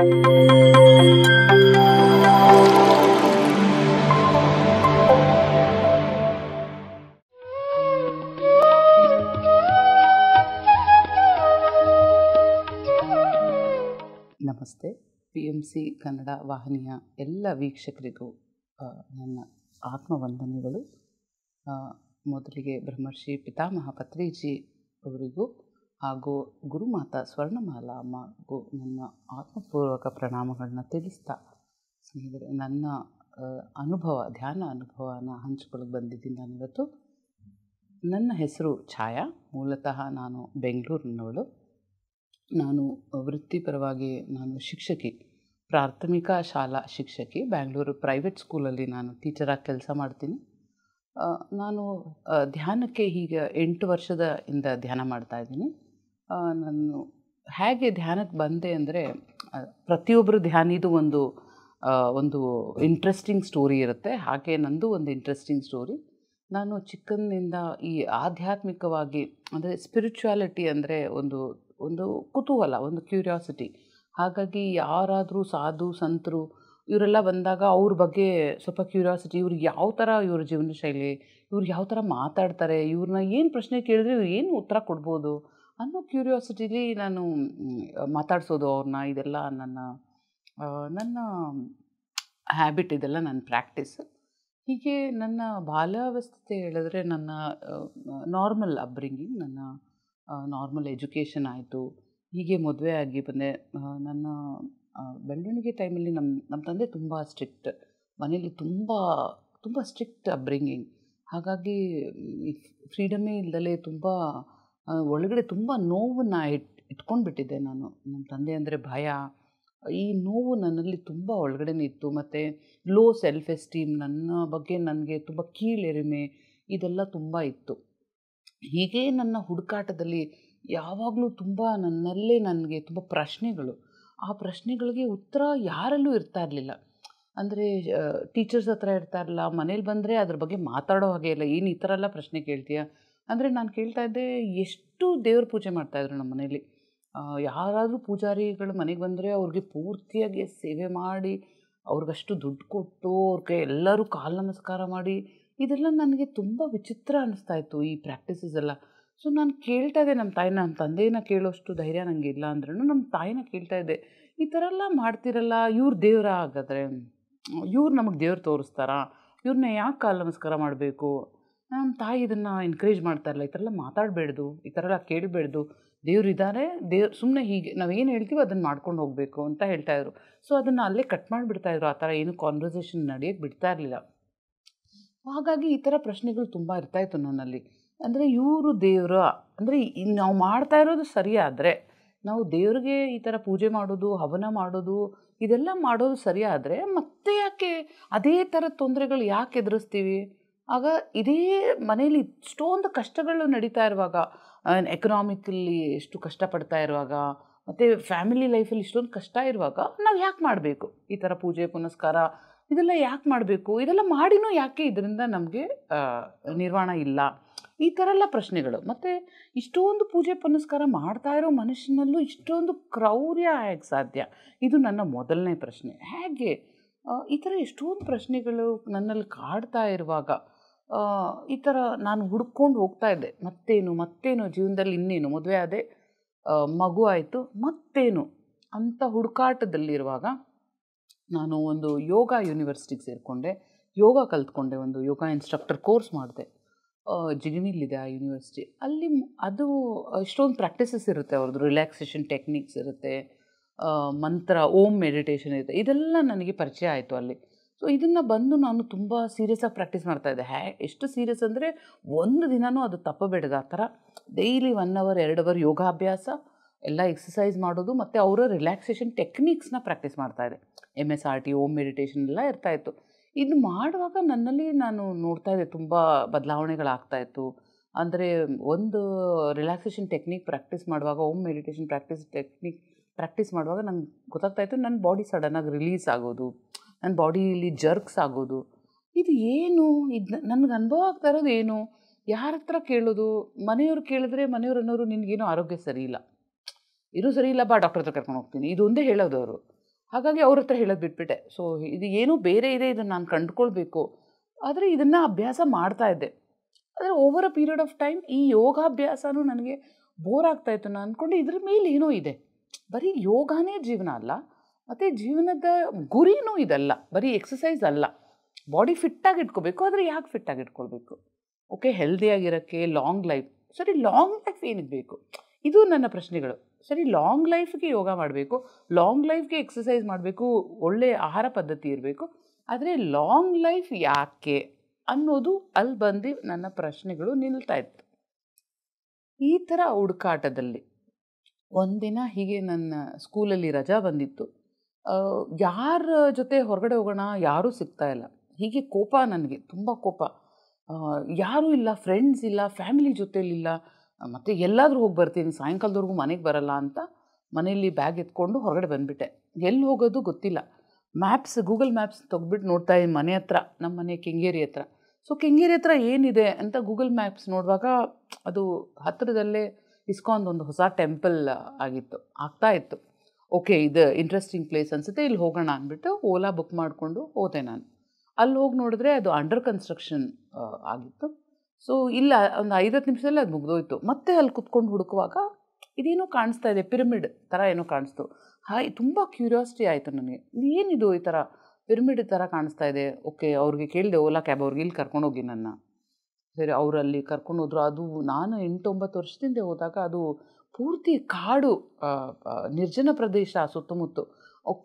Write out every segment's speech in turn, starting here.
ನಮಸ್ತೆ. PMC ಕನ್ನಡ ವಾಹಿನಿಯ ಎಲ್ಲ ವೀಕ್ಷಕರಿಗೂ ನನ್ನ ಆತ್ಮವಂದನೆಗಳು. ಮೊದಲಿಗೆ ಬ್ರಹ್ಮರ್ಷಿ ಪಿತಾಮಹ ಪತ್ರಿಜಿ ಅವರಿಗೂ ಹಾಗೂ ಗುರುಮಾತಾ ಸ್ವರ್ಣಮಾಲಾ ಅಮ್ಮಗೂ ನನ್ನ ಆತ್ಮಪೂರ್ವಕ ಪ್ರಣಾಮಗಳನ್ನ ತಿಳಿಸ್ತಾ, ಸ್ನೇಹಿತರೆ, ನನ್ನ ಧ್ಯಾನ ಅನುಭವನ ಹಂಚಿಕೊಳ್ಳಕ್ಕೆ ಬಂದಿದ್ದೀನಿ ನಾನಿವತ್ತು. ನನ್ನ ಹೆಸರು ಛಾಯಾ. ಮೂಲತಃ ನಾನು ಬೆಂಗಳೂರಿನವಳು. ನಾನು ವೃತ್ತಿಪರವಾಗಿ ಶಿಕ್ಷಕಿ, ಪ್ರಾಥಮಿಕ ಶಾಲಾ ಶಿಕ್ಷಕಿ. ಬ್ಯಾಂಗ್ಳೂರು ಪ್ರೈವೇಟ್ ಸ್ಕೂಲಲ್ಲಿ ನಾನು ಟೀಚರಾಗಿ ಕೆಲಸ ಮಾಡ್ತೀನಿ. ನಾನು ಧ್ಯಾನಕ್ಕೆ ಈಗ 8 ವರ್ಷದಿಂದ ಧ್ಯಾನ ಮಾಡ್ತಾಯಿದ್ದೀನಿ. ನಾನು ಹೇಗೆ ಧ್ಯಾನಕ್ಕೆ ಬಂದೆ ಅಂದರೆ, ಪ್ರತಿಯೊಬ್ಬರು ಧ್ಯಾನಿದು ಒಂದು ಇಂಟ್ರೆಸ್ಟಿಂಗ್ ಸ್ಟೋರಿ ಇರುತ್ತೆ. ಹಾಗೆ ನಂದು ಒಂದು ಇಂಟ್ರೆಸ್ಟಿಂಗ್ ಸ್ಟೋರಿ. ನಾನು ಚಿಕ್ಕಂದಿನಿಂದ ಈ ಆಧ್ಯಾತ್ಮಿಕವಾಗಿ, ಅಂದರೆ ಸ್ಪಿರಿಚುಯಾಲಿಟಿ ಅಂದರೆ ಒಂದು ಕುತೂಹಲ, ಒಂದು ಕ್ಯೂರಿಯಾಸಿಟಿ. ಹಾಗಾಗಿ ಯಾರಾದರೂ ಸಾಧು ಸಂತರು ಇವರೆಲ್ಲ ಬಂದಾಗ ಅವ್ರ ಬಗ್ಗೆ ಸ್ವಲ್ಪ ಕ್ಯೂರಿಯಾಸಿಟಿ. ಇವ್ರಿಗೆ ಯಾವ ಥರ ಇವ್ರ ಜೀವನ ಶೈಲಿ, ಇವ್ರು ಯಾವ ಥರ ಮಾತಾಡ್ತಾರೆ, ಇವ್ರನ್ನ ಏನು ಪ್ರಶ್ನೆ ಕೇಳಿದ್ರೆ ಇವ್ರು ಏನು ಉತ್ತರ ಕೊಡ್ಬೋದು ಅನ್ನೋ ಕ್ಯೂರಿಯಾಸಿಟಿಲಿ ನಾನು ಮಾತಾಡ್ಸೋದು ಅವ್ರನ್ನ. ಇದೆಲ್ಲ ನನ್ನ ಹ್ಯಾಬಿಟ್, ಇದೆಲ್ಲ ನನ್ನ ಪ್ರಾಕ್ಟೀಸ್. ಹೀಗೆ ನನ್ನ ಬಾಲ್ಯಾವಸ್ಥೆ ಹೇಳಿದ್ರೆ, ನನ್ನ ನಾರ್ಮಲ್ ಅಪ್ಬ್ರಿಂಗಿಂಗ್, ನನ್ನ ನಾರ್ಮಲ್ ಎಜುಕೇಷನ್ ಆಯಿತು. ಹೀಗೆ ಮದುವೆ ಆಗಿ ಬಂದೆ. ನನ್ನ ಬೆಳವಣಿಗೆ ಟೈಮಲ್ಲಿ ನಮ್ಮ ತಂದೆ ತುಂಬ ಸ್ಟ್ರಿಕ್ಟ್, ಮನೇಲಿ ತುಂಬ ಸ್ಟ್ರಿಕ್ಟ್ ಅಪ್ಬ್ರಿಂಗಿಂಗ್. ಹಾಗಾಗಿ ಫ್ರೀಡಮೇ ಇಲ್ಲದಲೇ ಒಳಗಡೆ ತುಂಬ ನೋವನ್ನು ಇಟ್ಕೊಂಡ್ಬಿಟ್ಟಿದ್ದೆ ನಾನು. ನಮ್ಮ ತಂದೆ ಅಂದರೆ ಭಯ. ಈ ನೋವು ನನ್ನಲ್ಲಿ ತುಂಬ ಒಳಗಡೆನೇ ಇತ್ತು. ಮತ್ತು ಲೋ ಸೆಲ್ಫ್ ಎಸ್ಟೀಮ್, ನನ್ನ ಬಗ್ಗೆ ನನಗೆ ತುಂಬ ಕೀಳೆರಿಮೆ, ಇದೆಲ್ಲ ತುಂಬ ಇತ್ತು. ಹೀಗೆ ನನ್ನ ಹುಡುಕಾಟದಲ್ಲಿ ಯಾವಾಗಲೂ ನನ್ನಲ್ಲೇ ನನಗೆ ತುಂಬ ಪ್ರಶ್ನೆಗಳು. ಆ ಪ್ರಶ್ನೆಗಳಿಗೆ ಉತ್ತರ ಯಾರಲ್ಲೂ ಇರ್ತಾ ಇರಲಿಲ್ಲ. ಅಂದರೆ ಟೀಚರ್ಸ್ ಹತ್ರ ಇರ್ತಾ ಇರಲಿಲ್ಲ, ಮನೇಲಿ ಬಂದರೆ ಅದ್ರ ಬಗ್ಗೆ ಮಾತಾಡೋ ಹಾಗೆ ಇಲ್ಲ. ಏನು ಈ ಥರ ಎಲ್ಲ ಪ್ರಶ್ನೆ ಕೇಳ್ತೀಯ ಅಂದರೆ, ನಾನು ಕೇಳ್ತಾ ಇದ್ದೆ, ಎಷ್ಟು ದೇವ್ರ ಪೂಜೆ ಮಾಡ್ತಾಯಿದ್ರು ನಮ್ಮ ಮನೇಲಿ. ಯಾರಾದರೂ ಪೂಜಾರಿಗಳು ಮನೆಗೆ ಬಂದರೆ ಅವ್ರಿಗೆ ಪೂರ್ತಿಯಾಗಿ ಸೇವೆ ಮಾಡಿ, ಅವ್ರಿಗಷ್ಟು ದುಡ್ಡು ಕೊಟ್ಟು, ಅವ್ರಿಗೆ ಎಲ್ಲರೂ ಕಾಲು ನಮಸ್ಕಾರ ಮಾಡಿ, ಇದೆಲ್ಲ ನನಗೆ ತುಂಬ ವಿಚಿತ್ರ ಅನ್ನಿಸ್ತಾ ಇತ್ತು, ಈ ಪ್ರಾಕ್ಟೀಸಸ್ ಎಲ್ಲ. ಸೊ ನಾನು ಕೇಳ್ತಾ ಇದ್ದೆ ನಮ್ಮ ತಾಯಿನ. ನಮ್ಮ ತಂದೆನ ಕೇಳೋಷ್ಟು ಧೈರ್ಯ ನನಗೆ ಇಲ್ಲ ಅಂದ್ರೂ ನಮ್ಮ ತಾಯಿನ ಕೇಳ್ತಾ ಇದ್ದೆ, ಈ ಥರ ಎಲ್ಲ ಮಾಡ್ತಿರಲ್ಲ, ಇವ್ರು ದೇವ್ರ ಹಾಗಾದರೆ? ಇವ್ರು ನಮಗೆ ದೇವ್ರು ತೋರಿಸ್ತಾರಾ? ಇವ್ರನ್ನ ಯಾಕೆ ಕಾಲು ನಮಸ್ಕಾರ ಮಾಡಬೇಕು? ನಮ್ಮ ತಾಯಿ ಇದನ್ನು ಎನ್ಕರೇಜ್ ಮಾಡ್ತಾಯಿರಲ್ಲ, ಈ ಥರ ಎಲ್ಲ ಮಾತಾಡಬೇಡ್ದು, ಈ ಥರ ಎಲ್ಲ ಕೇಳಬೇಡ್ದು, ದೇವ್ರಿದ್ದಾರೆ, ಸುಮ್ಮನೆ ಹೀಗೆ ನಾವೇನು ಹೇಳ್ತೀವೋ ಅದನ್ನು ಮಾಡ್ಕೊಂಡು ಹೋಗಬೇಕು ಅಂತ ಹೇಳ್ತಾಯಿದ್ರು. ಸೊ ಅದನ್ನು ಅಲ್ಲೇ ಕಟ್ ಮಾಡಿಬಿಡ್ತಾಯಿದ್ರು. ಆ ಥರ ಏನು ಕಾನ್ವರ್ಸೇಷನ್ ನಡೆಯೋಕ್ಕೆ ಬಿಡ್ತಾ ಇರಲಿಲ್ಲ. ಹಾಗಾಗಿ ಈ ಥರ ಪ್ರಶ್ನೆಗಳು ತುಂಬ ಇರ್ತಾಯಿತ್ತು ನನ್ನಲ್ಲಿ. ಅಂದರೆ ಇವರು ದೇವ್ರ ಅಂದರೆ, ನಾವು ಮಾಡ್ತಾ ಇರೋದು ಸರಿಯಾದರೆ, ನಾವು ದೇವ್ರಿಗೆ ಈ ಥರ ಪೂಜೆ ಮಾಡೋದು, ಹವನ ಮಾಡೋದು, ಇದೆಲ್ಲ ಮಾಡೋದು ಸರಿಯಾದರೆ ಮತ್ತೆ ಯಾಕೆ ಅದೇ ಥರ ತೊಂದರೆಗಳು ಯಾಕೆ ಎದುರಿಸ್ತೀವಿ? ಆಗ ಇದೇ ಮನೇಲಿ ಇಷ್ಟೊಂದು ಕಷ್ಟಗಳು ನಡೀತಾ ಇರುವಾಗ, ಎಕನಾಮಿಕಲ್ಲಿ ಎಷ್ಟು ಕಷ್ಟಪಡ್ತಾ ಇರುವಾಗ, ಮತ್ತು ಫ್ಯಾಮಿಲಿ ಲೈಫಲ್ಲಿ ಇಷ್ಟೊಂದು ಕಷ್ಟ ಇರುವಾಗ ನಾವು ಯಾಕೆ ಮಾಡಬೇಕು ಈ ಥರ ಪೂಜೆ ಪುನಸ್ಕಾರ? ಇದೆಲ್ಲ ಯಾಕೆ ಮಾಡಬೇಕು? ಇದೆಲ್ಲ ಮಾಡಿನೂ ಯಾಕೆ ಇದರಿಂದ ನಮಗೆ ನಿರ್ವಾಣ ಇಲ್ಲ? ಈ ಥರ ಎಲ್ಲ ಪ್ರಶ್ನೆಗಳು. ಮತ್ತು ಇಷ್ಟೊಂದು ಪೂಜೆ ಪುನಸ್ಕಾರ ಮಾಡ್ತಾ ಇರೋ ಮನುಷ್ಯನಲ್ಲೂ ಇಷ್ಟೊಂದು ಕ್ರೌರ್ಯ ಹೇಗೆ ಸಾಧ್ಯ? ಇದು ನನ್ನ ಮೊದಲನೇ ಪ್ರಶ್ನೆ. ಹೇಗೆ ಈ ಥರ ಎಷ್ಟೊಂದು ಪ್ರಶ್ನೆಗಳು ನನ್ನಲ್ಲಿ ಕಾಡ್ತಾ ಇರುವಾಗ ಈ ಥರ ನಾನು ಹುಡ್ಕೊಂಡು ಹೋಗ್ತಾ ಇದ್ದೆ. ಮತ್ತೇನು ಜೀವನದಲ್ಲಿ, ಇನ್ನೇನು ಮದುವೆ ಆದೆ, ಮಗು ಆಯಿತು, ಮತ್ತೇನು ಅಂತ ಹುಡುಕಾಟದಲ್ಲಿರುವಾಗ ನಾನು ಒಂದು ಯೋಗ ಯೂನಿವರ್ಸಿಟಿಗೆ ಸೇರಿಕೊಂಡೆ. ಯೋಗ ಕಲ್ತ್ಕೊಂಡೆ, ಒಂದು ಯೋಗ ಇನ್ಸ್ಟ್ರಕ್ಟರ್ ಕೋರ್ಸ್ ಮಾಡಿದೆ. ಜಿಗಣಿಲಿದೆ ಆ ಯೂನಿವರ್ಸಿಟಿ. ಅಲ್ಲಿ ಅದು ಇಷ್ಟೊಂದು ಪ್ರಾಕ್ಟೀಸಸ್ ಇರುತ್ತೆ, ಅವ್ರದ್ದು ರಿಲ್ಯಾಕ್ಸೇಷನ್ ಟೆಕ್ನಿಕ್ಸ್ ಇರುತ್ತೆ, ಮಂತ್ರ, ಓಮ್ ಮೆಡಿಟೇಷನ್ ಇರುತ್ತೆ. ಇದೆಲ್ಲ ನನಗೆ ಪರಿಚಯ ಆಯಿತು ಅಲ್ಲಿ. ಸೊ ಇದನ್ನು ಬಂದು ನಾನು ತುಂಬ ಸೀರಿಯಸ್ಸಾಗಿ ಪ್ರಾಕ್ಟೀಸ್ ಮಾಡ್ತಾಯಿದ್ದೆ. ಎಷ್ಟು ಸೀರಿಯಸ್ ಅಂದರೆ, ಒಂದು ದಿನವೂ ಅದು ತಪ್ಪಬೇಡದು. ಆ ಥರ ಡೈಲಿ 1 ಅವರ್ 2 ಅವರ್ ಯೋಗಾಭ್ಯಾಸ ಎಲ್ಲ ಎಕ್ಸಸೈಸ್ ಮಾಡೋದು, ಮತ್ತು ಅವರ ರಿಲ್ಯಾಕ್ಸೇಷನ್ ಟೆಕ್ನಿಕ್ಸ್ನ ಪ್ರಾಕ್ಟೀಸ್ ಮಾಡ್ತಾಯಿದ್ದೆ. MSRT, ಓಮ್ ಮೆಡಿಟೇಷನ್ ಎಲ್ಲ ಇರ್ತಾಯಿತ್ತು. ಇದು ಮಾಡುವಾಗ ನನ್ನಲ್ಲಿ ನಾನು ನೋಡ್ತಾ ಇದ್ದೆ ತುಂಬ ಬದಲಾವಣೆಗಳಾಗ್ತಾಯಿತ್ತು. ಅಂದರೆ ಒಂದು ರಿಲ್ಯಾಕ್ಸೇಷನ್ ಟೆಕ್ನಿಕ್ ಪ್ರಾಕ್ಟೀಸ್ ಮಾಡುವಾಗ, ಓಮ್ ಮೆಡಿಟೇಷನ್ ಪ್ರಾಕ್ಟೀಸ್ ಮಾಡುವಾಗ ನಂಗೆ ಗೊತ್ತಾಗ್ತಾಯಿತ್ತು, ನನ್ನ ಬಾಡಿ ಸಡನ್ನಾಗಿ ರಿಲೀಸ್ ಆಗೋದು, ನನ್ನ ಬಾಡಿಯಲ್ಲಿ ಜರ್ಕ್ಸ್ ಆಗೋದು. ಇದು ಏನು? ಇದು ನನಗೆ ಅನುಭವ ಆಗ್ತಾ ಇರೋದು ಏನು? ಯಾರ ಹತ್ರ ಕೇಳೋದು? ಮನೆಯವ್ರು ಕೇಳಿದ್ರೆ ಮನೆಯವ್ರು ಅನ್ನೋರು, ನಿನಗೇನೋ ಆರೋಗ್ಯ ಸರಿ ಇಲ್ಲ, ಇದು ಸರಿ ಇಲ್ಲ, ಬಾ ಡಾಕ್ಟರ್ ಹತ್ರ ಕರ್ಕೊಂಡು ಹೋಗ್ತೀನಿ, ಇದು ಒಂದೇ ಹೇಳೋದು ಅವರು. ಹಾಗಾಗಿ ಅವ್ರ ಹತ್ರ ಹೇಳೋದು ಬಿಟ್ಬಿಟ್ಟೆ. ಸೊ ಇದು ಏನೋ ಬೇರೆ ಇದೆ, ಇದನ್ನು ನಾನು ಕಂಡುಕೊಳ್ಬೇಕು. ಆದರೆ ಇದನ್ನು ಅಭ್ಯಾಸ ಮಾಡ್ತಾ ಇದ್ದೆ. ಆದರೆ over a period of time ಈ ಯೋಗಾಭ್ಯಾಸನೂ ನನಗೆ ಬೋರ್ ಆಗ್ತಾಯಿತ್ತು. ನಾನು ಅಂದ್ಕೊಂಡೆ ಇದ್ರ ಮೇಲೆ ಏನೋ ಇದೆ, ಬರೀ ಯೋಗನೇ ಜೀವನ ಅಲ್ಲ, ಮತ್ತು ಜೀವನದ ಗುರಿನೂ ಇದಲ್ಲ, ಬರೀ ಎಕ್ಸಸೈಸ್ ಅಲ್ಲ. ಬಾಡಿ ಫಿಟ್ಟಾಗಿ ಇಟ್ಕೋಬೇಕು, ಆದರೆ ಯಾಕೆ ಫಿಟ್ಟಾಗಿ ಇಟ್ಕೊಳ್ಬೇಕು? ಓಕೆ, ಹೆಲ್ದಿಯಾಗಿರೋಕ್ಕೆ, ಲಾಂಗ್ ಲೈಫ್. ಸರಿ, ಲಾಂಗ್ ಲೈಫ್ ಏನಕ್ಕೆ ಬೇಕು? ಇದು ನನ್ನ ಪ್ರಶ್ನೆಗಳು. ಸರಿ, ಲಾಂಗ್ ಲೈಫ್ಗೆ ಯೋಗ ಮಾಡಬೇಕು, ಲಾಂಗ್ ಲೈಫ್ಗೆ ಎಕ್ಸಸೈಸ್ ಮಾಡಬೇಕು, ಒಳ್ಳೆಯ ಆಹಾರ ಪದ್ಧತಿ ಇರಬೇಕು, ಆದರೆ ಲಾಂಗ್ ಲೈಫ್ ಯಾಕೆ ಅನ್ನೋದು ಅಲ್ಲಿ ಬಂದು ನನ್ನ ಪ್ರಶ್ನೆಗಳು ನಿಲ್ತಾ ಇತ್ತು. ಈ ಥರ ಹುಡುಕಾಟದಲ್ಲಿ ಒಂದಿನ ಹೀಗೆ ನನ್ನ ಸ್ಕೂಲಲ್ಲಿ ರಜಾ ಬಂದಿತ್ತು. ಯಾರ ಜೊತೆ ಹೊರಗಡೆ ಹೋಗೋಣ, ಯಾರೂ ಸಿಗ್ತಾ ಇಲ್ಲ. ಹೀಗೆ ಕೋಪ, ನನಗೆ ತುಂಬ ಕೋಪ. ಯಾರೂ ಇಲ್ಲ, ಫ್ರೆಂಡ್ಸ್ ಇಲ್ಲ, ಫ್ಯಾಮಿಲಿ ಜೊತೆಲಿಲ್ಲ. ಮತ್ತು ಎಲ್ಲಾದರೂ ಹೋಗಿ ಬರ್ತೀನಿ, ಸಾಯಂಕಾಲದವರೆಗೂ ಮನೆಗೆ ಬರಲ್ಲ ಅಂತ ಮನೆಯಲ್ಲಿ ಬ್ಯಾಗ್ ಎತ್ಕೊಂಡು ಹೊರಗಡೆ ಬಂದುಬಿಟ್ಟೆ. ಎಲ್ಲಿ ಹೋಗೋದು ಗೊತ್ತಿಲ್ಲ. ಗೂಗಲ್ ಮ್ಯಾಪ್ಸ್ ತೆಗ್ದುಬಿಟ್ಟು ನೋಡ್ತಾ ಇದ್ದೀನಿ ಮನೆ ಹತ್ರ, ನಮ್ಮ ಮನೆ ಕೆಂಗೇರಿ ಹತ್ರ. ಸೊ ಕೆಂಗೇರಿ ಹತ್ರ ಏನಿದೆ ಅಂತ ಗೂಗಲ್ ಮ್ಯಾಪ್ಸ್ ನೋಡುವಾಗ ಅದು ಹತ್ತಿರದಲ್ಲೇ ಇಸ್ಕಾನ್ ಒಂದು ಹೊಸ ಟೆಂಪಲ್ ಆಗ್ತಾಯಿತ್ತು. ಓಕೆ, ಇದು ಇಂಟ್ರೆಸ್ಟಿಂಗ್ ಪ್ಲೇಸ್ ಅನಿಸುತ್ತೆ, ಇಲ್ಲಿ ಹೋಗೋಣ ಅಂದ್ಬಿಟ್ಟು ಓಲಾ ಬುಕ್ ಮಾಡಿಕೊಂಡು ಹೋದೆ ನಾನು. ಅಲ್ಲಿ ಹೋಗಿ ನೋಡಿದ್ರೆ ಅದು ಅಂಡರ್ ಕನ್ಸ್ಟ್ರಕ್ಷನ್ ಆಗಿತ್ತು. ಸೊ ಇಲ್ಲ, ಒಂದು 5-10 ನಿಮಿಷದಲ್ಲಿ ಅದು ಮುಗಿದೋಯ್ತು. ಮತ್ತೆ ಅಲ್ಲಿ ಕುತ್ಕೊಂಡು ಹುಡುಕುವಾಗ ಇದೇನೋ ಕಾಣಿಸ್ತಾ ಇದೆ, ಪಿರಮಿಡ್ ಥರ ಏನೋ ಕಾಣಿಸ್ತು. ತುಂಬ ಕ್ಯೂರಿಯಾಸಿಟಿ ಆಯಿತು ನನಗೆ, ಏನಿದು ಈ ಥರ ಪಿರಮಿಡ್ ಥರ ಕಾಣಿಸ್ತಾ ಇದೆ. ಓಕೆ, ಅವ್ರಿಗೆ ಕೇಳಿದೆ, ಓಲಾ ಕ್ಯಾಬ್ ಅವ್ರಿಗೆ, ಇಲ್ಲಿ ಕರ್ಕೊಂಡೋಗಿ ನನ್ನ. ಸರಿ, ಅವರಲ್ಲಿ ಕರ್ಕೊಂಡು ಹೋದ್ರು. ಅದು ನಾನು 8-9 ವರ್ಷದಿಂದ ಹೋದಾಗ ಅದು ಪೂರ್ತಿ ಕಾಡು, ನಿರ್ಜನ ಪ್ರದೇಶ ಸುತ್ತಮುತ್ತ.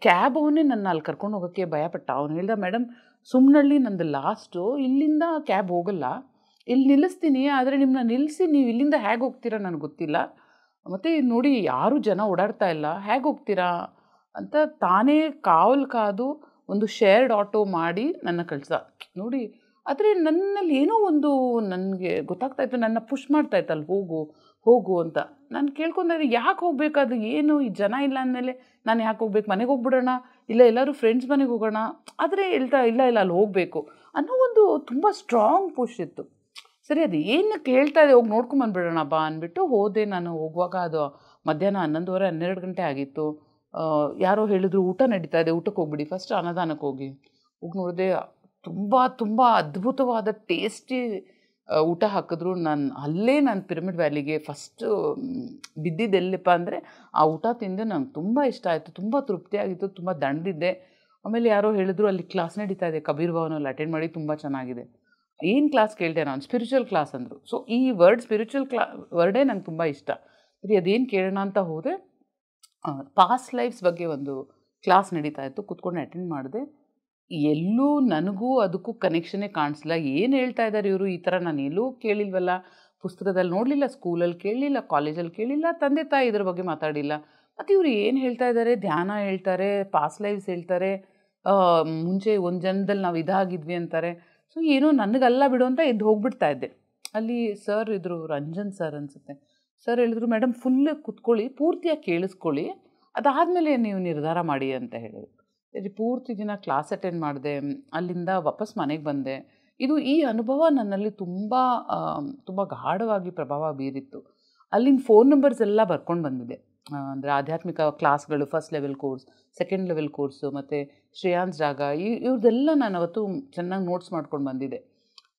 ಕ್ಯಾಬ್ ಅವನೇ ನನ್ನ ಅಲ್ಲಿ ಕರ್ಕೊಂಡು ಹೋಗೋಕ್ಕೆ ಭಯಪಟ್ಟ. ಅವನು ಹೇಳ್ದ, ಮೇಡಮ್ ಸುಮ್ಮನಳ್ಳಿ ನಂದು ಲಾಸ್ಟು, ಇಲ್ಲಿಂದ ಕ್ಯಾಬ್ ಹೋಗಲ್ಲ, ಇಲ್ಲಿ ನಿಲ್ಲಿಸ್ತೀನಿ, ಆದರೆ ನಿಮ್ಮನ್ನ ನಿಲ್ಲಿಸಿ ನೀವು ಇಲ್ಲಿಂದ ಹೇಗೆ ಹೋಗ್ತೀರಾ ನನಗೆ ಗೊತ್ತಿಲ್ಲ, ಮತ್ತು ನೋಡಿ ಯಾರೂ ಜನ ಓಡಾಡ್ತಾ ಇಲ್ಲ, ಹೇಗೆ ಹೋಗ್ತೀರಾ ಅಂತ ತಾನೇ ಕಾದು ಒಂದು ಶೇರ್ಡ್ ಆಟೋ ಮಾಡಿ ನನ್ನ ಕಳಿಸ ನೋಡಿ. ಆದರೆ ನನ್ನಲ್ಲಿ ಏನೋ ಒಂದು ನನಗೆ ಗೊತ್ತಾಗ್ತಾಯಿತ್ತು, ನನ್ನ ಪುಷ್ ಮಾಡ್ತಾಯಿತ್ತು, ಅಲ್ಲಿ ಹೋಗು ಅಂತ. ನಾನು ಕೇಳ್ಕೊಂಡ್ರೆ ಯಾಕೆ ಹೋಗಬೇಕಾದ್ರು, ಏನು ಈ ಜನ ಇಲ್ಲ ಅಂದಮೇಲೆ ನಾನು ಯಾಕೆ ಹೋಗ್ಬೇಕು, ಮನೆಗೆ ಹೋಗ್ಬಿಡೋಣ, ಇಲ್ಲ ಎಲ್ಲರೂ ಫ್ರೆಂಡ್ಸ್ ಮನೆಗೆ ಹೋಗೋಣ, ಆದರೆ ಇಲ್ಲ ಅಲ್ಲಿ ಹೋಗಬೇಕು ಅನ್ನೋ ಒಂದು ತುಂಬ ಸ್ಟ್ರಾಂಗ್ ಪುಷ್ ಇತ್ತು. ಸರಿ, ಅದು ಏನಕ್ಕೆ ಹೇಳ್ತಾ ಇದೆ, ಹೋಗಿ ನೋಡ್ಕೊಂಬಂದ್ಬಿಡೋಣ ಬಾ ಅಂದ್ಬಿಟ್ಟು ಹೋದೆ. ನಾನು ಹೋಗುವಾಗ ಅದು ಮಧ್ಯಾಹ್ನ 11:30-12 ಗಂಟೆ ಆಗಿತ್ತು. ಯಾರೋ ಹೇಳಿದ್ರು ಊಟ ನಡೀತಾ ಇದೆ, ಊಟಕ್ಕೆ ಹೋಗ್ಬಿಡಿ, ಫಸ್ಟ್ ಅನ್ನದಾನಕ್ಕೆ ಹೋಗಿ ನೋಡಿದೆ. ತುಂಬ ಅದ್ಭುತವಾದ ಟೇಸ್ಟಿ ಊಟ ಹಾಕಿದ್ರು. ನಾನು ಪಿರಮಿಡ್ ವ್ಯಾಲಿಗೆ ಫಸ್ಟು ಬಿದ್ದಿದ್ದೆಲ್ಲಪ್ಪ ಅಂದರೆ ಆ ಊಟ ತಿಂದು ನಂಗೆ ತುಂಬ ಇಷ್ಟ ಆಯಿತು, ತುಂಬ ತೃಪ್ತಿಯಾಗಿತ್ತು, ತುಂಬ ದಣದಿದ್ದೆ. ಆಮೇಲೆ ಯಾರೋ ಹೇಳಿದ್ರು ಅಲ್ಲಿ ಕ್ಲಾಸ್ ನಡೀತಾ ಇದೆ ಕಬೀರ್ ಭವನಲ್ಲಿ, ಅಟೆಂಡ್ ಮಾಡಿ, ತುಂಬ ಚೆನ್ನಾಗಿದೆ. ಏನು ಕ್ಲಾಸ್ ಕೇಳಿದೆ ನಾನು, ಸ್ಪಿರಿಚುವಲ್ ಕ್ಲಾಸ್ ಅಂದರು. ಸೊ ಈ ಸ್ಪಿರಿಚುವಲ್ ವರ್ಡೇ ನಂಗೆ ತುಂಬ ಇಷ್ಟ. ಸರಿ, ಅದೇನು ಕೇಳೋಣ ಅಂತ ಹೋದೆ. ಪಾಸ್ಟ್ ಲೈಫ್ಸ್ ಬಗ್ಗೆ ಒಂದು ಕ್ಲಾಸ್ ನಡೀತಾ ಇತ್ತು, ಕೂತ್ಕೊಂಡು ಅಟೆಂಡ್ ಮಾಡಿದೆ. ಎಲ್ಲೂ ನನಗೂ ಅದಕ್ಕೂ ಕನೆಕ್ಷನ್ನೇ ಕಾಣಿಸ್ಲಿಲ್ಲ. ಏನು ಹೇಳ್ತಾ ಇದ್ದಾರೆ ಇವರು, ಈ ಥರ ನಾನು ಎಲ್ಲೂ ಕೇಳಿಲ್ವಲ್ಲ, ಪುಸ್ತಕದಲ್ಲಿ ನೋಡಲಿಲ್ಲ, ಸ್ಕೂಲಲ್ಲಿ ಕೇಳಲಿಲ್ಲ, ಕಾಲೇಜಲ್ಲಿ ಕೇಳಿಲ್ಲ, ತಂದೆ ತಾಯಿ ಇದ್ರ ಬಗ್ಗೆ ಮಾತಾಡಿಲ್ಲ. ಮತ್ತು ಇವರು ಏನು ಹೇಳ್ತಾ ಇದ್ದಾರೆ, ಧ್ಯಾನ ಹೇಳ್ತಾರೆ, ಪಾಸ್ಟ್ ಲೈಫ್ಸ್ ಹೇಳ್ತಾರೆ, ಮುಂಚೆ ಒಂದು ಜನ್ಮದಲ್ಲಿ ನಾವು ಇದಾಗಿದ್ವಿ ಅಂತಾರೆ. ಸೊ ಏನೋ ನನಗಲ್ಲ ಬಿಡು ಅಂತ ಎದ್ದು ಹೋಗ್ಬಿಡ್ತಾ ಇದ್ದೆ. ಅಲ್ಲಿ ಸರ್ ಇದ್ದರು, ರಂಜನ್ ಸರ್ ಅನಿಸುತ್ತೆ. ಸರ್ ಹೇಳಿದ್ರು, ಮೇಡಮ್ ಫುಲ್ಲು ಕೂತ್ಕೊಳ್ಳಿ, ಪೂರ್ತಿಯಾಗಿ ಕೇಳಿಸ್ಕೊಳ್ಳಿ, ಅದಾದಮೇಲೆ ನೀವು ನಿರ್ಧಾರ ಮಾಡಿ ಅಂತ ಹೇಳಿದ್ರು. ಸರಿ, ಪೂರ್ತಿ ದಿನ ಕ್ಲಾಸ್ ಅಟೆಂಡ್ ಮಾಡಿದೆ. ಅಲ್ಲಿಂದ ವಾಪಸ್ ಮನೆಗೆ ಬಂದೆ. ಈ ಅನುಭವ ನನ್ನಲ್ಲಿ ತುಂಬ ಗಾಢವಾಗಿ ಪ್ರಭಾವ ಬೀರಿತ್ತು. ಅಲ್ಲಿನ ಫೋನ್ ನಂಬರ್ಸ್ ಎಲ್ಲ ಬರ್ಕೊಂಡು ಬಂದಿದೆ. ಅಂದರೆ ಆಧ್ಯಾತ್ಮಿಕ ಕ್ಲಾಸ್ಗಳು, first level course, second level course, ಮತ್ತು ಶ್ರೇಯಾಂಸ್ ಜಾಗ, ಇವ್ರದ್ದೆಲ್ಲ ನಾನು ಅವತ್ತು ಚೆನ್ನಾಗಿ ನೋಟ್ಸ್ ಮಾಡ್ಕೊಂಡು